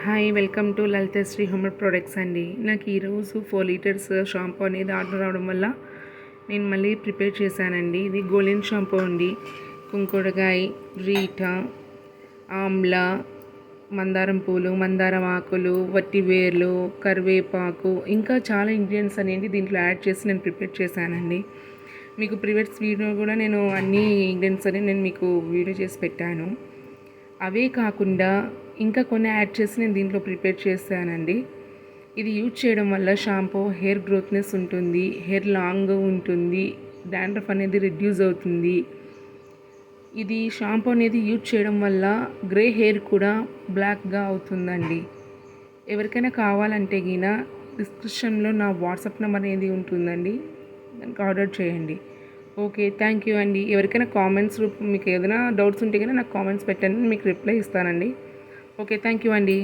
Hi welcome to Lalithasri home products అండి. నాకు ఈరోజు 4 లీటర్స్ షాంపూ అనేది ఆర్డర్ రావడం వల్ల నేను మళ్ళీ ప్రిపేర్ చేశానండి. ఇది గోల్డెన్ షాంపూ అండి. కుంకుడుకాయ, రీటా, ఆమ్లా, మందారం పూలు, మందారం ఆకులు, వట్టి వేర్లు, కరివేపాకు, ఇంకా చాలా ఇంగ్రీడియంట్స్ అనేది దీంట్లో యాడ్ చేసి నేను ప్రిపేర్ చేశానండి. మీకు ప్రీవియస్ వీడియో కూడా నేను అన్ని ఇంగ్రీడియంట్స్ అని నేను మీకు వీడియో చేసి పెట్టాను. అవే కాకుండా ఇంకా కొన్ని యాడ్ చేసి నేను దీంట్లో ప్రిపేర్ చేశానండి. ఇది యూజ్ చేయడం వల్ల షాంపూ హెయిర్ గ్రోత్నెస్ ఉంటుంది, హెయిర్ లాంగ్ ఉంటుంది, డాండ్రఫ్ అనేది రిడ్యూస్ అవుతుంది. ఇది షాంపూ అనేది యూజ్ చేయడం వల్ల గ్రే హెయిర్ కూడా బ్లాక్గా అవుతుందండి. ఎవరికైనా కావాలంటే గిన డిస్క్రిప్షన్లో నా వాట్సాప్ నెంబర్ అనేది ఉంటుందండి, దానికి ఆర్డర్ చేయండి. ఓకే, థ్యాంక్ యూ అండి. ఎవరికైనా కామెంట్స్ మీకు ఏదైనా డౌట్స్ ఉంటే కనుక నాకు కామెంట్స్ పెట్టండి, మీకు రిప్లై ఇస్తానండి. ఓకే, థ్యాంక్ యూ అండి.